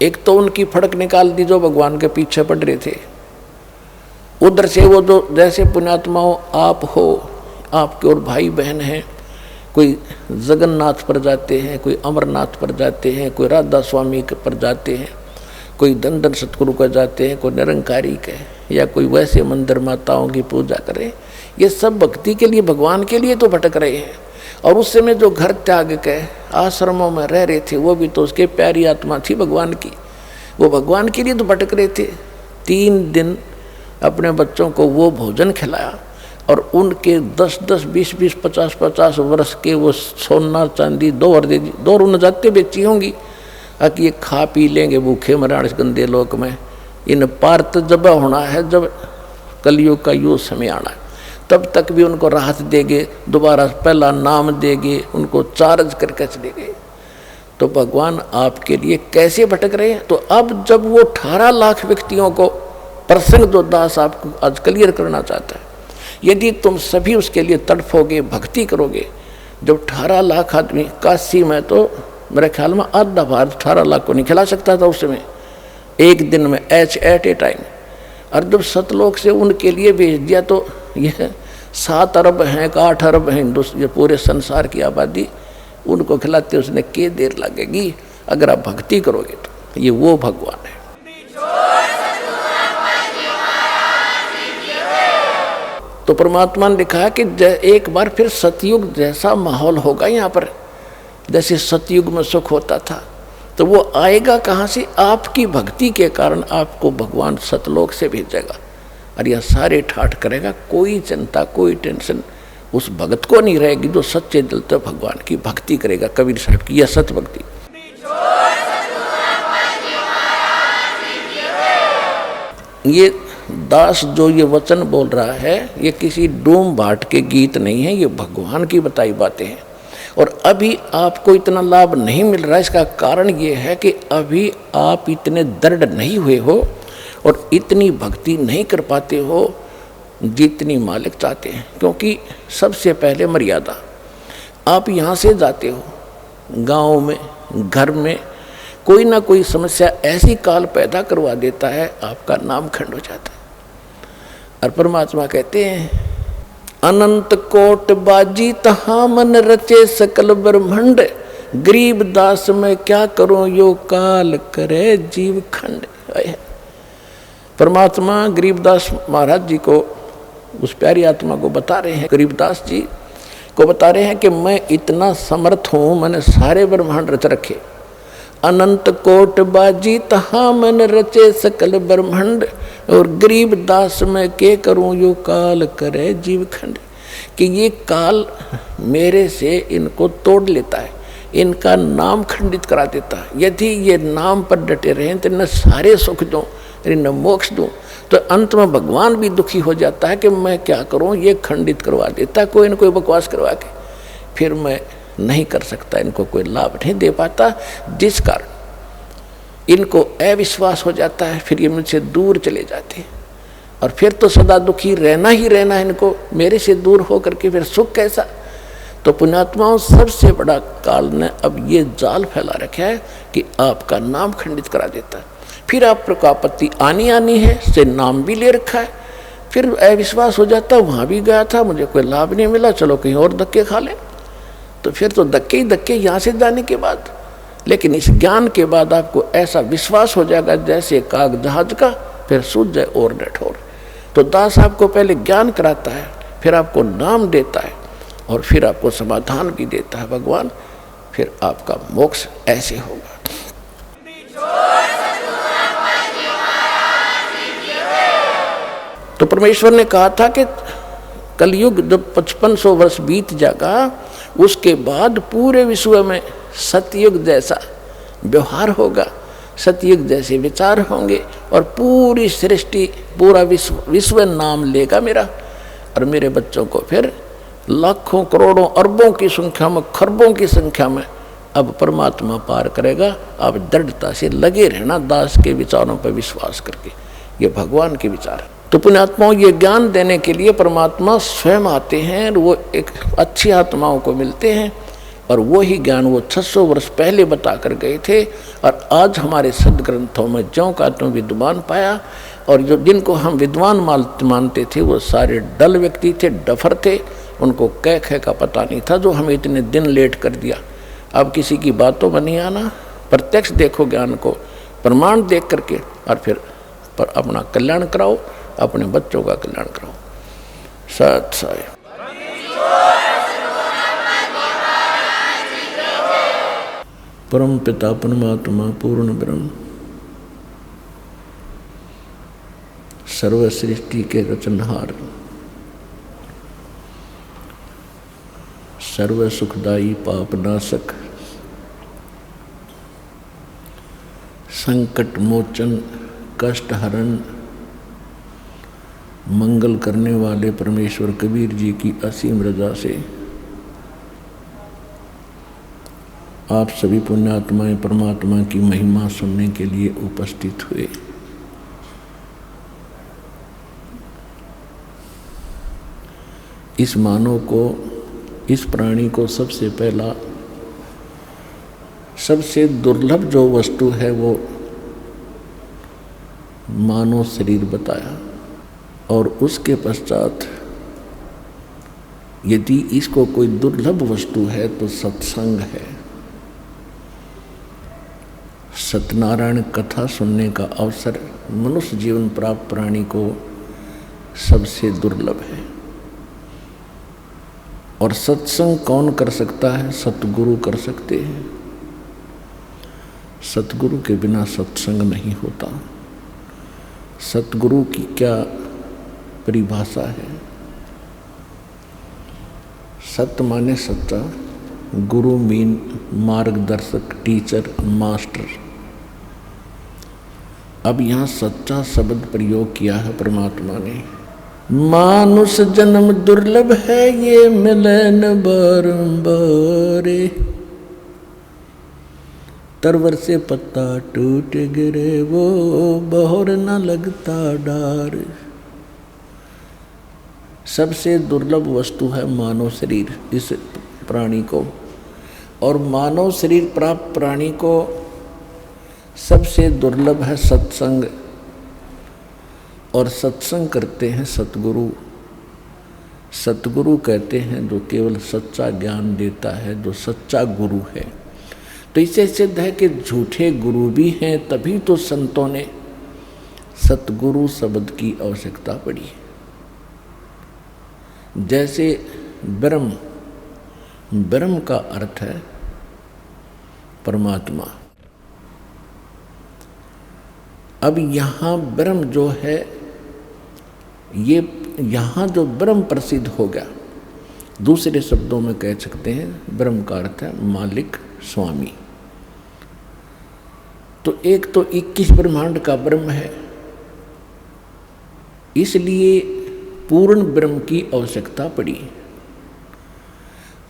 एक तो उनकी फड़क निकाल दी जो भगवान के पीछे पड़ रहे थे, उधर से वो जो जैसे पुण्यात्माओं आप हो, आपके और भाई बहन हैं, कोई जगन्नाथ पर जाते हैं, कोई अमरनाथ पर जाते हैं, कोई राधा स्वामी पर जाते हैं, कोई दंडन सतगुरु का जाते हैं, कोई निरंकारी के, या कोई वैसे मंदिर माताओं की पूजा करें। ये सब भक्ति के लिए, भगवान के लिए तो भटक रहे हैं। और उस समय जो घर त्याग के आश्रमों में रह रहे थे वो भी तो उसके प्यारी आत्मा थी भगवान की, वो भगवान के लिए तो भटक रहे थे। 3 दिन अपने बच्चों को वो भोजन खिलाया और उनके 10-10, 20-20, 50-50 वर्ष के वो सोना चांदी दो न जाते बेची होंगी, कि ये खा पी लेंगे भूखे मराण इस गंदे लोक में। इन पार तो जब होना है, जब कलयुग का यो समय आना है, तब तक भी उनको राहत देंगे, दोबारा पहला नाम देंगे, उनको चार्ज करके चलेंगे। तो भगवान आपके लिए कैसे भटक रहे हैं? तो अब जब वो 18 लाख व्यक्तियों को प्रसंग जो दास आपको आज क्लियर करना चाहता है, यदि तुम सभी उसके लिए तड़फोगे, भक्ति करोगे, जब 18 लाख आदमी, काशी में तो मेरे ख्याल में आधा भारत 18 लाख को नहीं खिला सकता था उस समय, एक दिन में एट ए टाइम। और जब सतलोक से उनके लिए भेज दिया तो यह 7 अरब हैं, 8 अरब हैं ये पूरे संसार की आबादी, उनको खिलाते उसने क्या देर लगेगी अगर आप भक्ति करोगे तो। ये वो भगवान है। तो परमात्मा ने लिखा है कि एक बार फिर सतयुग जैसा माहौल होगा यहाँ पर, जैसे सतयुग में सुख होता था। तो वो आएगा कहाँ से? आपकी भक्ति के कारण आपको भगवान सतलोक से भेजेगा और यह सारे ठाठ करेगा। कोई चिंता, कोई टेंशन उस भगत को नहीं रहेगी जो सच्चे दिल से भगवान की भक्ति करेगा। कबीर साहब की यह सत भक्ति। ये दास जो ये वचन बोल रहा है, ये किसी डोम भाट के गीत नहीं है, ये भगवान की बताई बातें हैं। और अभी आपको इतना लाभ नहीं मिल रहा है, इसका कारण ये है कि अभी आप इतने दृढ़ नहीं हुए हो और इतनी भक्ति नहीं कर पाते हो जितनी मालिक चाहते हैं। क्योंकि सबसे पहले मर्यादा, आप यहाँ से जाते हो, गांव में, घर में कोई ना कोई समस्या ऐसी काल पैदा करवा देता है, आपका नाम खंड हो जाता है। और परमात्मा कहते हैं, अनंत कोट बाजी तहाँ मन रचे सकल ब्रह्मंड, गरीब दास में क्या करूं यो काल करे जीव खंड। परमात्मा गरीबदास महाराज जी को, उस प्यारी आत्मा को बता रहे हैं, गरीबदास जी को बता रहे हैं कि मैं इतना समर्थ हूँ, मैंने सारे ब्रह्मांड रच रखे। अनंत कोट बाजी तहाँ मन रचे सकल ब्रह्मांड, और गरीब दास में के करूं यो काल करे जीव खंड। कि ये काल मेरे से इनको तोड़ लेता है, इनका नाम खंडित करा देता है। यदि ये नाम पर डटे रहें तो न सारे सुख दूँ न मोक्ष दूँ, तो अंत में भगवान भी दुखी हो जाता है कि मैं क्या करूं, ये खंडित करवा देता है कोई न कोई बकवास करवा के, फिर मैं नहीं कर सकता, इनको कोई लाभ नहीं दे पाता, जिस कारण इनको अविश्वास हो जाता है। फिर ये मुझसे दूर चले जाते हैं और फिर तो सदा दुखी रहना ही रहना है इनको, मेरे से दूर हो करके फिर सुख कैसा। तो पुण्यात्माओं, सबसे बड़ा काल ने अब ये जाल फैला रखा है कि आपका नाम खंडित करा देता है। फिर आपको आपत्ति आनी है, से नाम भी ले रखा है, फिर अविश्वास हो जाता, वहाँ भी गया था, मुझे कोई लाभ नहीं मिला, चलो कहीं और धक्के खा लें। तो फिर तो धक्के ही धक्के यहाँ से जाने के बाद। लेकिन इस ज्ञान के बाद आपको ऐसा विश्वास हो जाएगा जैसे काग जहाज का, फिर सूझ जाए और ठोर। तो दास आपको पहले ज्ञान कराता है, फिर आपको नाम देता है और फिर आपको समाधान भी देता है भगवान, फिर आपका मोक्ष ऐसे होगा। तो परमेश्वर ने कहा था कि कलयुग जब 5500 वर्ष बीत जाएगा, उसके बाद पूरे विश्व में सतयुग जैसा व्यवहार होगा, सतयुग जैसे विचार होंगे और पूरी सृष्टि, पूरा विश्व नाम लेगा मेरा। और मेरे बच्चों को फिर लाखों करोड़ों अरबों की संख्या में, खरबों की संख्या में अब परमात्मा पार करेगा। अब दृढ़ता से लगे रहना दास के विचारों पर विश्वास करके, ये भगवान के विचार है। तो पुण्यात्माओं, ये ज्ञान देने के लिए परमात्मा स्वयं आते हैं और वो एक अच्छी आत्माओं को मिलते हैं और वो ही ज्ञान वो 600 वर्ष पहले बता कर गए थे, और आज हमारे सदग्रंथों में ज्यों का त्यों विद्वान पाया। और जो जिनको हम विद्वान मानते थे वो सारे डल व्यक्ति थे, डफर थे, उनको कह कह का पता नहीं था, जो हमें इतने दिन लेट कर दिया। अब किसी की बातों में नहीं आना, प्रत्यक्ष देखो ज्ञान को, प्रमाण देख करके, और फिर पर अपना कल्याण कराओ, अपने बच्चों का कल्याण कराओ। सत साई। परम पिता परमात्मा पूर्ण ब्रह्म सर्व सृष्टि के रचनहार, सर्व सुखदाई पाप नाशक, संकट मोचन, कष्ट हरण, मंगल करने वाले परमेश्वर कबीर जी की असीम रजा से आप सभी पुण्यात्माएं परमात्मा की महिमा सुनने के लिए उपस्थित हुए। इस मानव को, इस प्राणी को सबसे पहला, सबसे दुर्लभ जो वस्तु है वो मानव शरीर बताया, और उसके पश्चात यदि इसको कोई दुर्लभ वस्तु है तो सत्संग है। सत्यनारायण कथा सुनने का अवसर मनुष्य जीवन प्राप्त प्राणी को सबसे दुर्लभ है। और सत्संग कौन कर सकता है? सतगुरु कर सकते हैं। सतगुरु के बिना सत्संग नहीं होता। सतगुरु की क्या परिभाषा है? सत्य माने सच्चा, गुरु मीन मार्गदर्शक, टीचर, मास्टर। अब यहाँ सच्चा शब्द प्रयोग किया है परमात्मा ने। मानुष जन्म दुर्लभ है, ये मिलन बारंबार, तरवर से पत्ता टूट गिरे वो बहोर न लगता डार। सबसे दुर्लभ वस्तु है मानव शरीर इस प्राणी को, और मानव शरीर प्राप्त प्राणी को सबसे दुर्लभ है सत्संग। और सत्संग करते हैं सतगुरु। सतगुरु कहते हैं जो केवल सच्चा ज्ञान देता है, जो सच्चा गुरु है। तो इससे सिद्ध है कि झूठे गुरु भी हैं, तभी तो संतों ने सतगुरु शब्द की आवश्यकता पड़ी। जैसे ब्रह्म, ब्रह्म का अर्थ है परमात्मा। अब यहाँ ब्रह्म जो है, ये यहाँ जो ब्रह्म प्रसिद्ध हो गया, दूसरे शब्दों में कह सकते हैं ब्रह्म का अर्थ है मालिक, स्वामी। तो एक तो 21 ब्रह्मांड का ब्रह्म है, इसलिए पूर्ण ब्रह्म की आवश्यकता पड़ी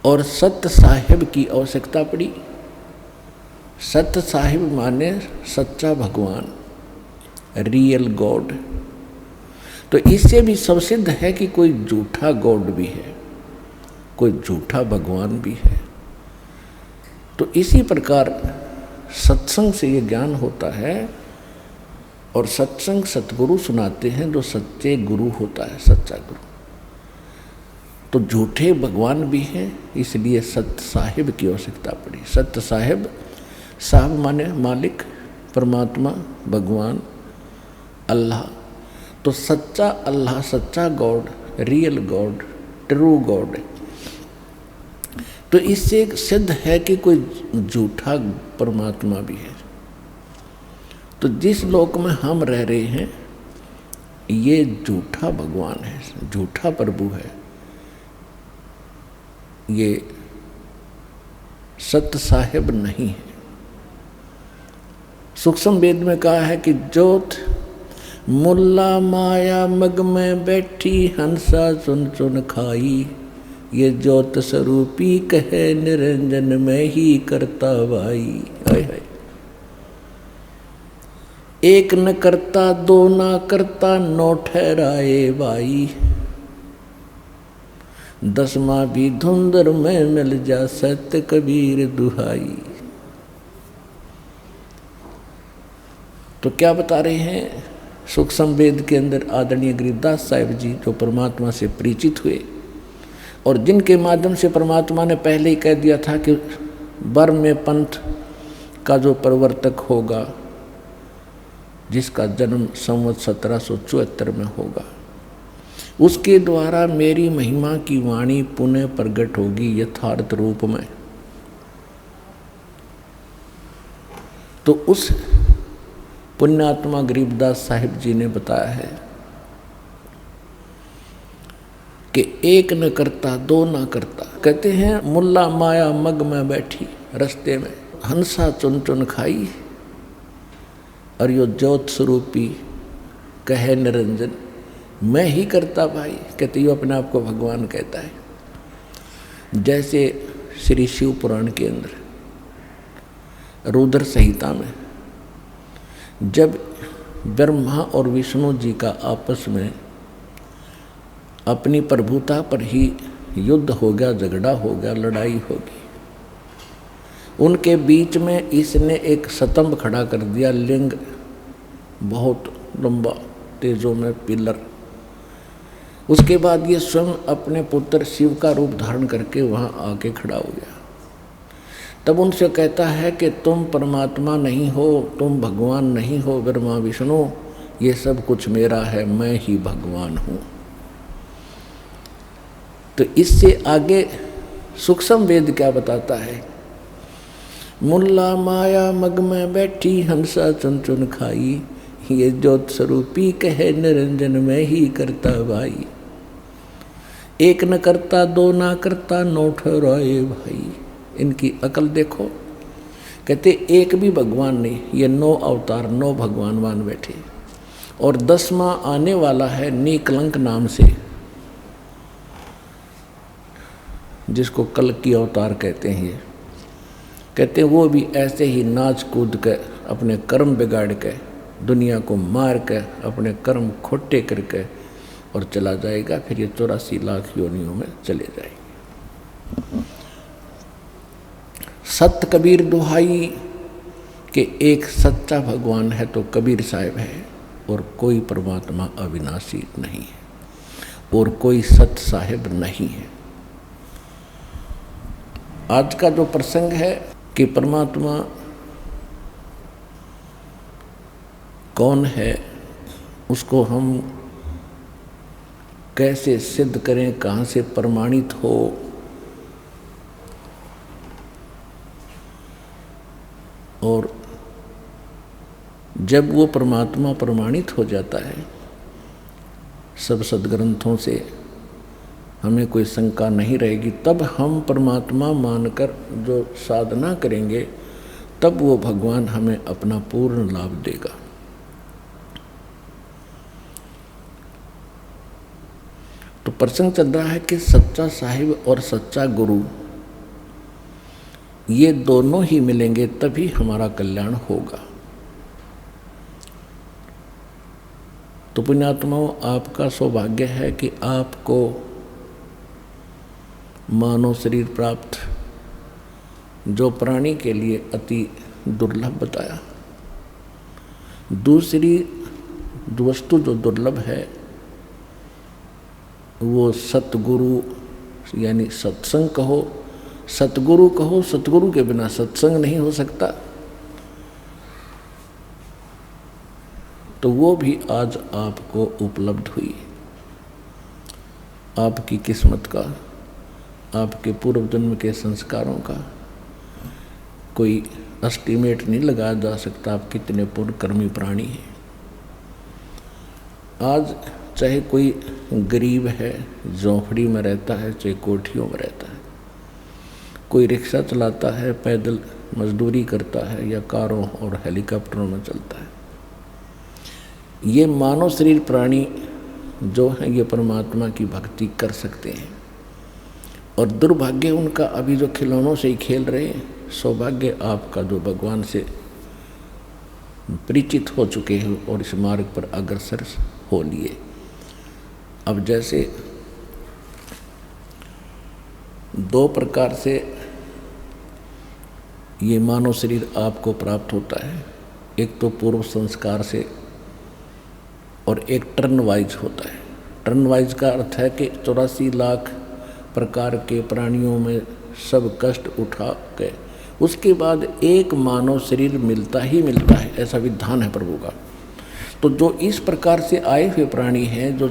और सत्य साहिब की आवश्यकता पड़ी। सत्य साहिब माने सच्चा भगवान, रियल गॉड। तो इससे भी सबसिद्ध है कि कोई झूठा गॉड भी है, कोई झूठा भगवान भी है। तो इसी प्रकार सत्संग से ये ज्ञान होता है, और सत्संग सतगुरु सुनाते हैं जो सच्चे गुरु होता है, सच्चा गुरु। तो झूठे भगवान भी हैं, इसलिए सत्य साहिब की आवश्यकता पड़ी। सत्य साहिब, साहिब माने मालिक, परमात्मा, भगवान, अल्लाह। तो सच्चा अल्लाह, सच्चा God, real God, true God. तो इससे सिद्ध है कि कोई झूठा परमात्मा भी है। तो जिस लोक में हम रह रहे हैं, ये झूठा भगवान है, झूठा प्रभु है। ये सत्य साहिब नहीं है। सूक्ष्म वेद में कहा है कि ज्योत मुल्ला माया मग में बैठी, हंसा चुन चुन खाई। ये ज्योत स्वरूपी कहे निरंजन में ही करता भाई। हाय हाय। एक न करता दो ना करता, नौ ठहराए भाई। 10वां भी धुंधर में मिल जा सत्य कबीर दुहाई। तो क्या बता रहे हैं सूक्ष्म वेद के अंदर आदरणीय गरीबदास साहिब जी, जो परमात्मा से परिचित हुए और जिनके माध्यम से परमात्मा ने पहले ही कह दिया था कि बर्म में पंथ का जो प्रवर्तक होगा, जिसका जन्म संवत 1774 में होगा, उसके द्वारा मेरी महिमा की वाणी पुनः प्रकट होगी यथार्थ रूप में। तो उस पुण्यात्मा गरीबदास साहिब जी ने बताया है कि एक न करता दो न करता। कहते हैं मुल्ला माया मग में बैठी रस्ते में हंसा चुन चुन खाई, और यो ज्योत स्वरूपी कहे निरंजन मैं ही करता भाई। कहते यो अपने आप को भगवान कहता है। जैसे श्री शिव पुराण के अंदर रुद्र संहिता में जब ब्रह्मा और विष्णु जी का आपस में अपनी प्रभुता पर ही युद्ध हो गया, झगड़ा हो गया, लड़ाई होगी, उनके बीच में इसने एक स्तंभ खड़ा कर दिया, लिंग बहुत लंबा तेजों में पिलर। उसके बाद ये स्वयं अपने पुत्र शिव का रूप धारण करके वहाँ आके खड़ा हो गया। तब उनसे कहता है कि तुम परमात्मा नहीं हो, तुम भगवान नहीं हो ब्रह्मा विष्णु, ये सब कुछ मेरा है, मैं ही भगवान हूँ। तो इससे आगे सूक्ष्म वेद क्या बताता है, मुल्ला माया मग में बैठी हंसा चुन चुन खाई, ये ज्योत स्वरूपी कहे निरंजन मैं ही करता भाई। एक न करता दो ना करता नौ ठहराए भाई। इनकी अकल देखो। कहते एक भी भगवान नहीं, ये 9 अवतार 9 भगवान मान बैठे, और 10वां आने वाला है निकलंक नाम से, जिसको कल की अवतार कहते हैं। ये कहते वो भी ऐसे ही नाच कूद के अपने कर्म बिगाड़ के दुनिया को मार के अपने कर्म खोटे करके और चला जाएगा, फिर ये 84 लाख योनियों में चले जाएंगे। सत्य कबीर दुहाई कि एक सच्चा भगवान है तो कबीर साहिब है, और कोई परमात्मा अविनाशी नहीं है, और कोई सत्य साहिब नहीं है। आज का जो प्रसंग है कि परमात्मा कौन है, उसको हम कैसे सिद्ध करें, कहाँ से प्रमाणित हो, और जब वो परमात्मा प्रमाणित हो जाता है सब सद्ग्रंथों से, हमें कोई शंका नहीं रहेगी, तब हम परमात्मा मानकर जो साधना करेंगे तब वो भगवान हमें अपना पूर्ण लाभ देगा। तो प्रसंग चल रहा है कि सच्चा साहिब और सच्चा गुरु ये दोनों ही मिलेंगे तभी हमारा कल्याण होगा। तो पुण्यात्माओं, आपका सौभाग्य है कि आपको मानव शरीर प्राप्त, जो प्राणी के लिए अति दुर्लभ बताया। दूसरी वस्तु जो दुर्लभ है वो सतगुरु यानी सत्संग कहो, सतगुरु कहो, सतगुरु के बिना सत्संग नहीं हो सकता। तो वो भी आज आपको उपलब्ध हुई। आपकी किस्मत का, आपके पूर्व जन्म के संस्कारों का कोई एस्टीमेट नहीं लगाया जा सकता। आप कितने पुण्यकर्मी प्राणी हैं। आज चाहे कोई गरीब है, झोंपड़ी में रहता है, चाहे कोठियों में रहता है, कोई रिक्शा चलाता है, पैदल मजदूरी करता है, या कारों और हेलीकॉप्टरों में चलता है, ये मानव शरीर प्राणी जो है ये परमात्मा की भक्ति कर सकते हैं। और दुर्भाग्य उनका अभी जो खिलौनों से ही खेल रहे हैं। सौभाग्य आपका जो भगवान से परिचित हो चुके हो और इस मार्ग पर अग्रसर हो लिए। अब जैसे दो प्रकार से ये मानव शरीर आपको प्राप्त होता है। एक तो पूर्व संस्कार से और एक टर्न वाइज होता है। टर्न वाइज का अर्थ है कि 84 लाख प्रकार के प्राणियों में सब कष्ट उठा के उसके बाद एक मानव शरीर मिलता ही मिलता है, ऐसा विधान है प्रभु का। तो जो इस प्रकार से आए हुए प्राणी हैं, जो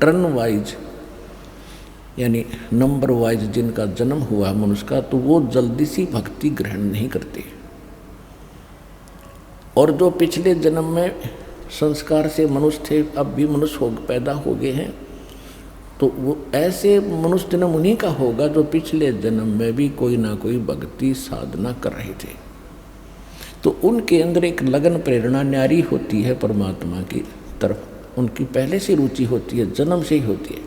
टर्न वाइज यानी नंबर वाइज जिनका जन्म हुआ मनुष्य का, तो वो जल्दी सी भक्ति ग्रहण नहीं करते। और जो पिछले जन्म में संस्कार से मनुष्य थे, अब भी मनुष्य पैदा हो गए हैं, तो वो ऐसे मनुष्य जन्म उन्हीं का होगा जो पिछले जन्म में भी कोई ना कोई भक्ति साधना कर रहे थे। तो उनके अंदर एक लगन प्रेरणा न्यारी होती है परमात्मा की तरफ, उनकी पहले से रुचि होती है, जन्म से ही होती है।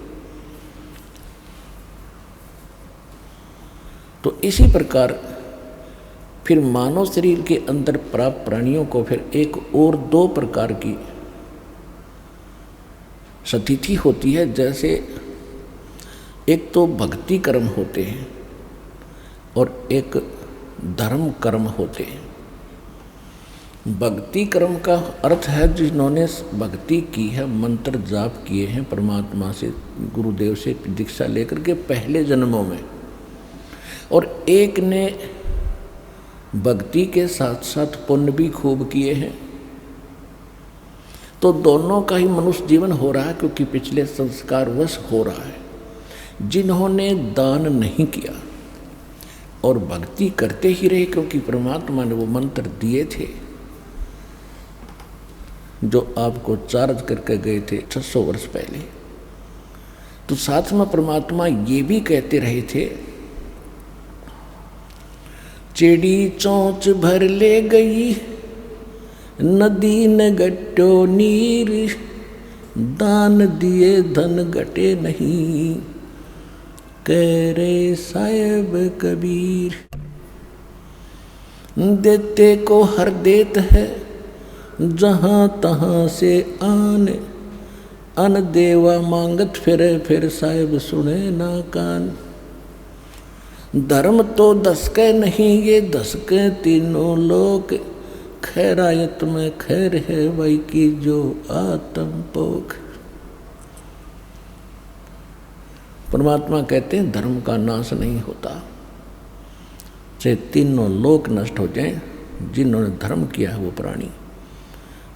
तो इसी प्रकार फिर मानव शरीर के अंदर प्राप्त प्राणियों को फिर एक और दो प्रकार की स्थिति होती है। जैसे एक तो भक्ति कर्म होते हैं और एक धर्म कर्म होते हैं। भक्ति कर्म का अर्थ है जिन्होंने भक्ति की है, मंत्र जाप किए हैं परमात्मा से, गुरुदेव से दीक्षा लेकर के पहले जन्मों में, और एक ने भक्ति के साथ साथ पुण्य भी खूब किए हैं। तो दोनों का ही मनुष्य जीवन हो रहा है, क्योंकि पिछले संस्कार वश हो रहा है। जिन्होंने दान नहीं किया और भक्ति करते ही रहे, क्योंकि परमात्मा ने वो मंत्र दिए थे जो आपको चार्ज करके गए थे 600 वर्ष पहले, तो साथ में परमात्मा ये भी कहते रहे थे, चिड़ी चोंच भर ले गई नदी न गट्टो नीर, दान दिए धन घटे नहीं, कह रे साहेब कबीर। देते को हर देत है जहाँ तहाँ से आन, अन देवा मांगत फिर साहेब सुने ना कान। धर्म तो दसके नहीं ये दसके तीनों लोग, खैरायत में खैर है वही की जो आत्म पोख। परमात्मा कहते हैं धर्म का नाश नहीं होता, चाहे तीनों लोक नष्ट हो जाएं, जिन्होंने धर्म किया है वो प्राणी,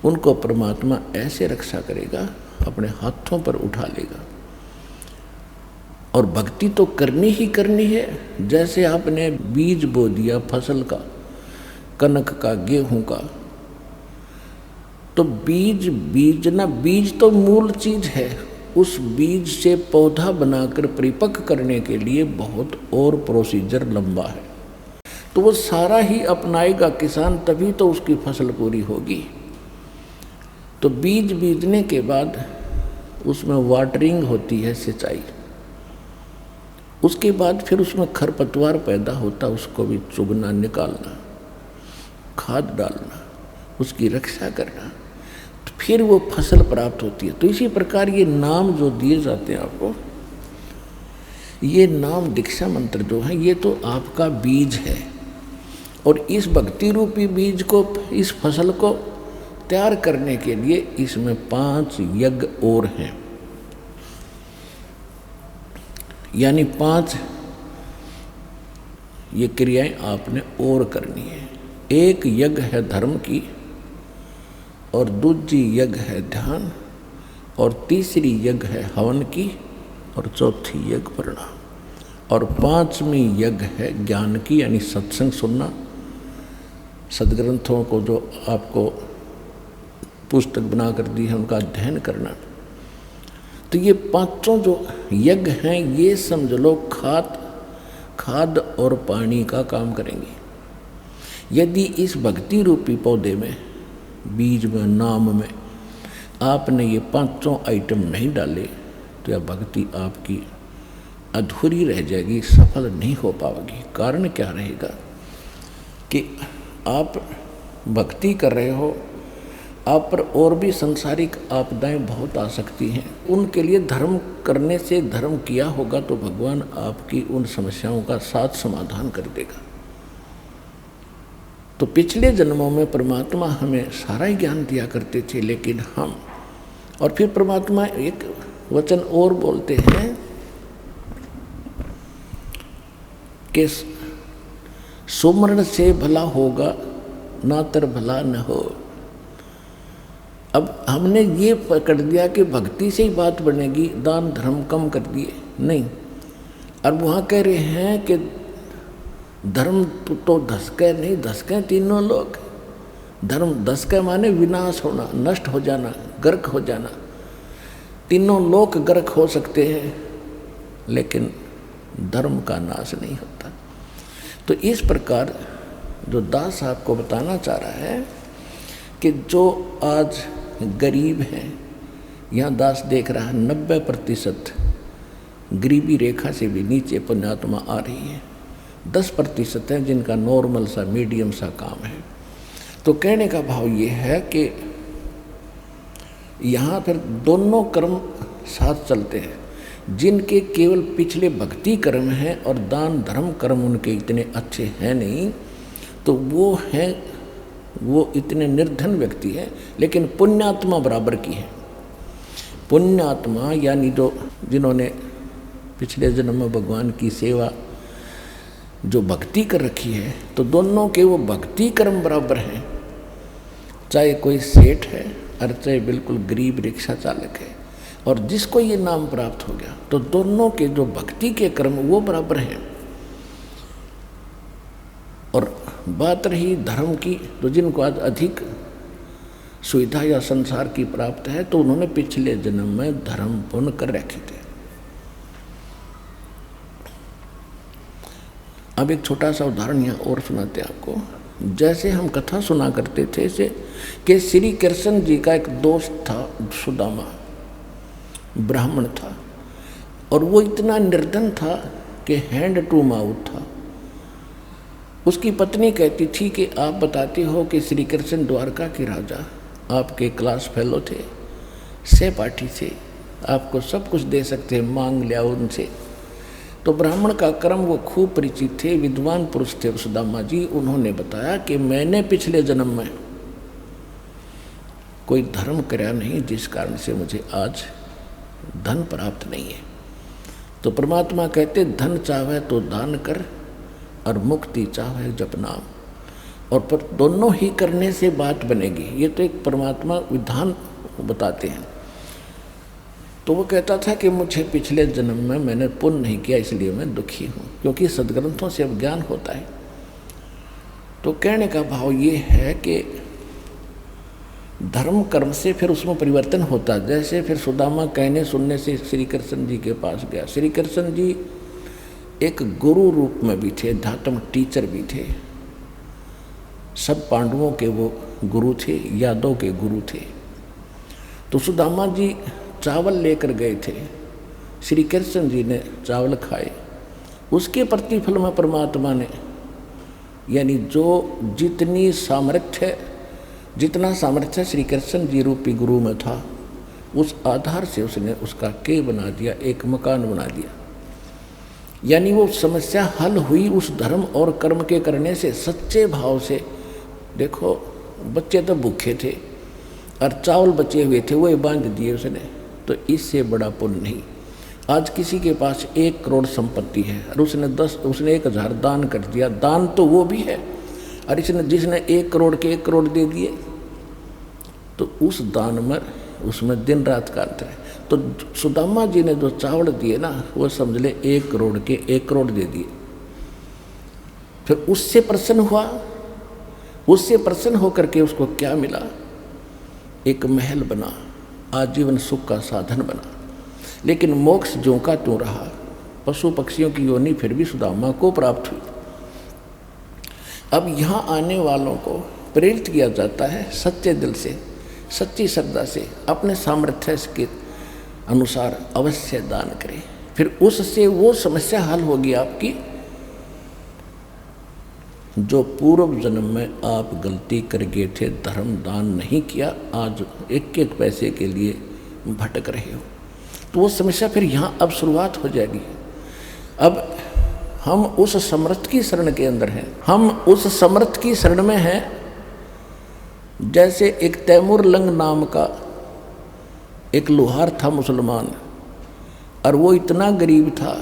उनको परमात्मा ऐसे रक्षा करेगा, अपने हाथों पर उठा लेगा। और भक्ति तो करनी ही करनी है। जैसे आपने बीज बो दिया फसल का, कनक का, गेहूं का, तो बीज तो मूल चीज है। उस बीज से पौधा बनाकर परिपक्व करने के लिए बहुत और प्रोसीजर लंबा है, तो वो सारा ही अपनाएगा किसान, तभी तो उसकी फसल पूरी होगी। तो बीज बीजने के बाद उसमें वाटरिंग होती है, सिंचाई, उसके बाद फिर उसमें खरपतवार पैदा होता, उसको भी चुगना, निकालना, खाद डालना, उसकी रक्षा करना, तो फिर वो फसल प्राप्त होती है। तो इसी प्रकार ये नाम जो दिए जाते हैं आपको, ये नाम दीक्षा मंत्र जो है, ये तो आपका बीज है। और इस भक्ति रूपी बीज को, इस फसल को तैयार करने के लिए इसमें 5 यज्ञ और हैं, यानी 5 ये क्रियाएं आपने और करनी है। एक यज्ञ है धर्म की, और दूसरी यज्ञ है ध्यान, और तीसरी यज्ञ है हवन की, और चौथी यज्ञ प्रणाम, और 5वीं यज्ञ है ज्ञान की, यानी सत्संग सुनना, सदग्रंथों को जो आपको पुस्तक बना कर दी है उनका अध्ययन करना। तो ये 5 जो यज्ञ हैं, ये समझ लो खाद और पानी का काम करेंगे। यदि इस भक्ति रूपी पौधे में, बीज में, नाम में आपने ये 5 आइटम नहीं डाले, तो यह भक्ति आपकी अधूरी रह जाएगी, सफल नहीं हो पाएगी। कारण क्या रहेगा कि आप भक्ति कर रहे हो आप पर और भी संसारिक आपदाएं बहुत आ सकती हैं। उनके लिए धर्म करने से, धर्म किया होगा तो भगवान आपकी उन समस्याओं का साथ समाधान कर देगा। तो पिछले जन्मों में परमात्मा हमें सारा ही ज्ञान दिया करते थे, लेकिन हम, और फिर परमात्मा एक वचन और बोलते हैं कि सुमरण से भला होगा, ना तर भला न हो। अब हमने ये पकड़ दिया कि भक्ति से ही बात बनेगी, दान धर्म कम कर दिए, नहीं। अब वहाँ कह रहे हैं कि धर्म तो धसके नहीं, धसके तीनों लोग। धर्म धसके माने विनाश होना, नष्ट हो जाना, गर्क हो जाना। तीनों लोग गर्क हो सकते हैं, लेकिन धर्म का नाश नहीं होता। तो इस प्रकार जो दास आपको बताना चाह रहा है कि जो आज गरीब हैं, यहाँ दास देख रहा है 90% गरीबी रेखा से भी नीचे पुण्यात्मा आ रही है, 10% है जिनका नॉर्मल सा, मीडियम सा काम है। तो कहने का भाव ये है कि यहाँ फिर दोनों कर्म साथ चलते हैं। जिनके केवल पिछले भक्ति कर्म हैं और दान धर्म कर्म उनके इतने अच्छे हैं नहीं, तो वो इतने निर्धन व्यक्ति हैं, लेकिन पुण्यात्मा बराबर की है। पुण्यात्मा यानी जो जिन्होंने पिछले जन्म में भगवान की सेवा जो भक्ति कर रखी है, तो दोनों के वो भक्ति कर्म बराबर हैं। चाहे कोई सेठ है और चाहे बिल्कुल गरीब रिक्शा चालक है, और जिसको ये नाम प्राप्त हो गया, तो दोनों के जो भक्ति के कर्म वो बराबर हैं। और बात रही धर्म की, तो जिनको आज अधिक सुविधा या संसार की प्राप्त है, तो उन्होंने पिछले जन्म में धर्म पुण्य कर रखे थे। अब एक छोटा सा उदाहरण यहाँ और सुनाते हैं आपको। जैसे हम कथा सुना करते थे से कि श्री कृष्ण जी का एक दोस्त था, सुदामा, ब्राह्मण था, और वो इतना निर्धन था कि हैंड टू माउथ था। उसकी पत्नी कहती थी कि आप बताते हो कि श्री कृष्ण द्वारका के राजा आपके क्लास फेलो थे, सहपाठी थे, आपको सब कुछ दे सकते हैं, मांग लिया उनसे। तो ब्राह्मण का कर्म वो खूब परिचित थे, विद्वान पुरुष थे सुदामा जी। उन्होंने बताया कि मैंने पिछले जन्म में कोई धर्म कराया नहीं, जिस कारण से मुझे आज धन प्राप्त नहीं है। तो परमात्मा कहते धन चाहे तो दान कर, और मुक्ति चाहे जप नाम। और पर दोनों ही करने से बात बनेगी। ये तो एक परमात्मा विधान बताते हैं। तो वो कहता था कि मुझे पिछले जन्म में मैंने पुण्य नहीं किया, इसलिए मैं दुखी हूँ, क्योंकि सद्ग्रंथों से अब ज्ञान होता है। तो कहने का भाव ये है कि धर्म कर्म से फिर उसमें परिवर्तन होता। जैसे फिर सुदामा कहने सुनने से श्री कृष्ण जी के पास गया। श्री कृष्ण जी एक गुरु रूप में भी थे, अध्यात्म टीचर भी थे। सब पांडवों के वो गुरु थे, यादव के गुरु थे। तो सुदामा जी चावल लेकर गए थे, श्री कृष्ण जी ने चावल खाए। उसके प्रतिफल में परमात्मा ने, यानी जो जितना सामर्थ्य श्री कृष्ण जी रूपी गुरु में था, उस आधार से उसने उसका के बना दिया, एक मकान बना दिया। यानी वो समस्या हल हुई उस धर्म और कर्म के करने से, सच्चे भाव से। देखो बच्चे तो भूखे थे और चावल बचे हुए थे, वो बांध दिए उसने, तो इससे बड़ा पुण्य नहीं। आज किसी के पास 1 करोड़ संपत्ति है और उसने 1000 दान कर दिया, दान तो वो भी है, और जिसने 1 करोड़ के 1 करोड़ दे दिए, तो उस दान में उसमें दिन रात का अंतर है। तो सुदामा जी ने जो चावल दिए ना, वो समझ ले 1 करोड़ के 1 करोड़ दे दिए। फिर उससे प्रसन्न हुआ, उससे प्रसन्न होकर के उसको क्या मिला? एक महल बना, आजीवन सुख का साधन बना। लेकिन मोक्ष ज्यों का त्यों रहा, पशु पक्षियों की योनि फिर भी सुदामा को प्राप्त हुई। अब यहाँ आने वालों को प्रेरित किया जाता है सच्चे दिल से, सच्ची श्रद्धा से, अपने सामर्थ्य के अनुसार अवश्य दान करें। फिर उससे वो समस्या हल होगी आपकी जो पूर्व जन्म में आप गलती कर गए थे, धर्म दान नहीं किया, आज एक एक पैसे के लिए भटक रहे हो। तो वो समस्या फिर यहाँ अब शुरुआत हो जाएगी। अब हम उस समर्थ की शरण के अंदर हैं, हम उस समर्थ की शरण में हैं। जैसे एक तैमूर लंग नाम का एक लोहार था मुसलमान, और वो इतना गरीब था,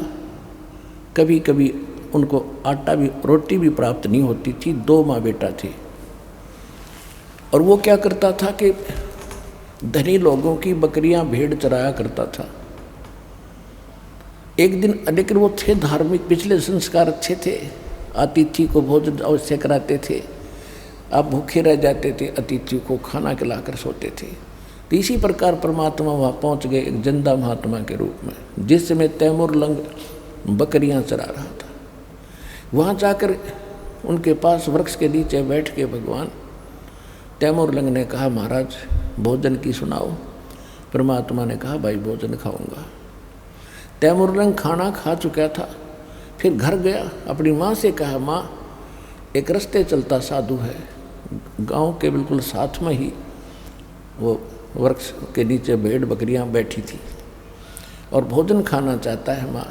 कभी कभी उनको आटा भी रोटी भी प्राप्त नहीं होती थी। 2 माँ बेटा थे, और वो क्या करता था कि धनी लोगों की बकरियां भेड़ चराया करता था। एक दिन, लेकिन वो थे धार्मिक, पिछले संस्कार अच्छे थे, अतिथि को भोजन अवश्य कराते थे, आप भूखे रह जाते थे, अतिथि को खाना खिलाकर सोते थे। तो इसी प्रकार परमात्मा वहाँ पहुँच गए एक जिंदा महात्मा के रूप में, जिस समय तैमूर लंग बकरियां चरा रहा था। वहाँ जाकर उनके पास वृक्ष के नीचे बैठ के भगवान तैमूर लंग ने कहा, महाराज भोजन की सुनाओ। परमात्मा ने कहा, भाई भोजन खाऊंगा। तैमूर लंग खाना खा चुका था, फिर घर गया, अपनी माँ से कहा, माँ एक रास्ते चलता साधु है, गांव के बिल्कुल साथ में ही वो वृक्ष के नीचे भेड़ बकरियां बैठी थी और भोजन खाना चाहता है। माँ,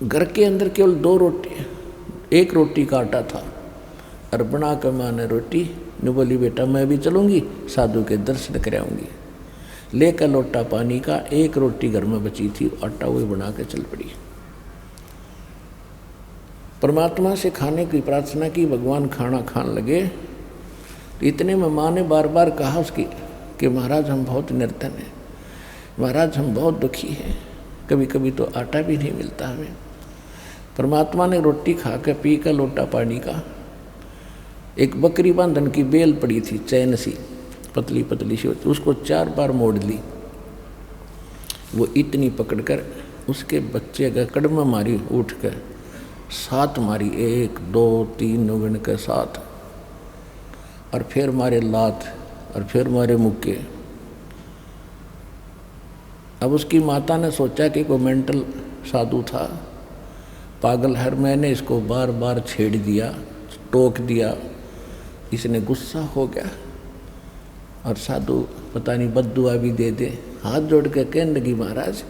घर के अंदर केवल 2 रोटी, 1 रोटी का आटा था, और बना कर माँ ने रोटी ने बोली, बेटा मैं भी चलूँगी, साधु के दर्शन कर आऊँगी। लेकर लोटा पानी का, 1 रोटी घर में बची थी, आटा वही बना के चल पड़ी। परमात्मा से खाने की प्रार्थना की, भगवान खाना खाने लगे। तो इतने में माँ ने बार बार कहा उसकी कि महाराज हम बहुत निर्धन हैं, महाराज हम बहुत दुखी हैं, कभी कभी तो आटा भी नहीं मिलता हमें। परमात्मा ने रोटी खा कर पी कर लोटा पानी का, एक बकरी बांधन की बेल पड़ी थी, चैन सी पतली पतली सी होती, उसको 4 बार मोड़ ली। वो इतनी पकड़कर उसके बच्चे का कड़मा मारी, उठ कर 7 मारी, 1 2 3 गिन कर 7, और फिर मारे लात, और फिर मारे मुक्के। अब उसकी माता ने सोचा कि कोई मेंटल साधु था, पागल है, मैंने इसको बार बार छेड़ दिया, टोक दिया, इसने गुस्सा हो गया, और साधु पता नहीं बद्दुआ भी दे दे। हाथ जोड़ के कहने लगी, महाराज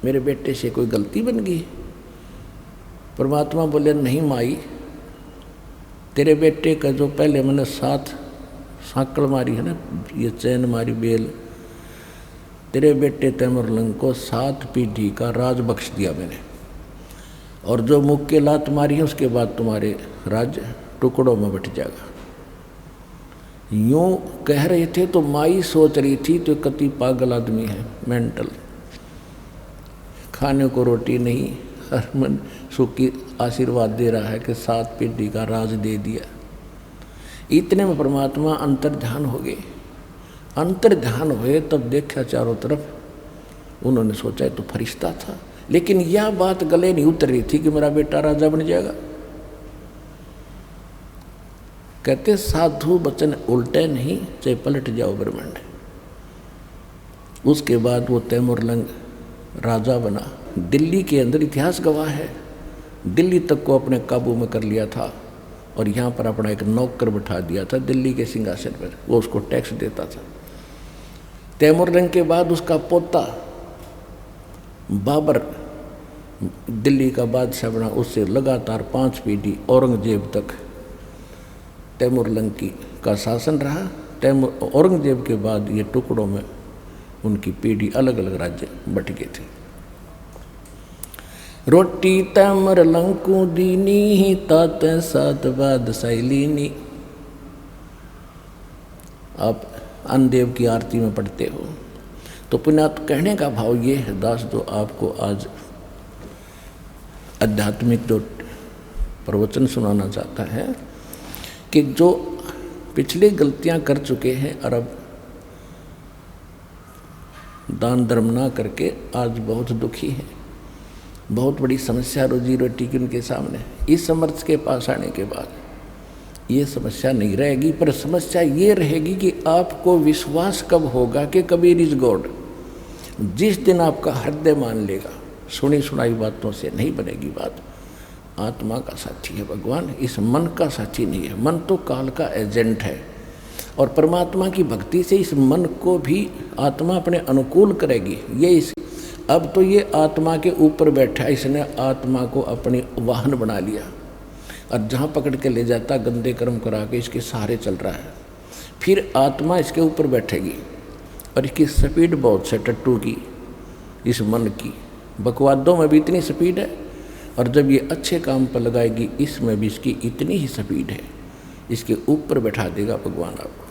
मेरे बेटे से कोई गलती बन गई। परमात्मा बोले, नहीं माई, तेरे बेटे का जो पहले मैंने 7 सांकड़ मारी है ना, ये चैन मारी बेल, तेरे बेटे तैमूर लंग को 7 पीढ़ी का राज बख्श दिया मैंने, और जो मुक्के लात मारी है उसके बाद तुम्हारे राज्य टुकड़ों में बट जाएगा। यूं कह रहे थे तो माई सोच रही थी तो कति पागल आदमी है, मेंटल, खाने को रोटी नहीं, हर मन सुख की आशीर्वाद दे रहा है कि 7 पीढ़ी का राज दे दिया। इतने में परमात्मा अंतर्ध्यान हो गए। अंतर्ध्यान हुए तब देखा चारों तरफ, उन्होंने सोचा तो फरिश्ता था, लेकिन यह बात गले नहीं उतर रही थी कि मेरा बेटा राजा बन जाएगा। कहते साधु वचन उल्टे नहीं, चाहे पलट जाओ ब्रह्मांड। उसके बाद वो तैमूर लंग राजा बना। दिल्ली के अंदर इतिहास गवाह है, दिल्ली तक को अपने काबू में कर लिया था, और यहाँ पर अपना एक नौकर बैठा दिया था दिल्ली के सिंहासन पर, वो उसको टैक्स देता था। तैमूर लंग के बाद उसका पोता बाबर दिल्ली का बादशाह बना, उससे लगातार 5 पीढ़ी औरंगजेब तक तैमूर लंग का शासन रहा। औरंगजेब के बाद ये टुकड़ों में उनकी पीढ़ी अलग अलग राज्य बट गए थे। रोटी तैमूर लंग को दीनी, तात सात बाद सैलीनी। आप अन्नदेव की आरती में पढ़ते हो तो पुण्यात कहने का भाव ये है, दास जो आपको आज आध्यात्मिक जो प्रवचन सुनाना चाहता है कि जो पिछले गलतियां कर चुके हैं और अब दान धर्म ना करके आज बहुत दुखी हैं, बहुत बड़ी समस्या रोजी रोटी की उनके सामने, इस समर्थ के पास आने के बाद ये समस्या नहीं रहेगी। पर समस्या ये रहेगी कि आपको विश्वास कब होगा कि कबीर इज गॉड। जिस दिन आपका हृदय मान लेगा, सुनी सुनाई बातों से नहीं बनेगी बात, आत्मा का साथी है भगवान, इस मन का साथी नहीं है। मन तो काल का एजेंट है और परमात्मा की भक्ति से इस मन को भी आत्मा अपने अनुकूल करेगी। अब तो ये आत्मा के ऊपर बैठा है, इसने आत्मा को अपनी वाहन बना लिया और जहाँ पकड़ के ले जाता गंदे कर्म करा के इसके सहारे चल रहा है। फिर आत्मा इसके ऊपर बैठेगी और इसकी स्पीड बहुत है टट्टू की, इस मन की। बकवादों में भी इतनी स्पीड है और जब ये अच्छे काम पर लगाएगी इसमें भी इसकी इतनी ही स्पीड है, इसके ऊपर बैठा देगा भगवान आपको।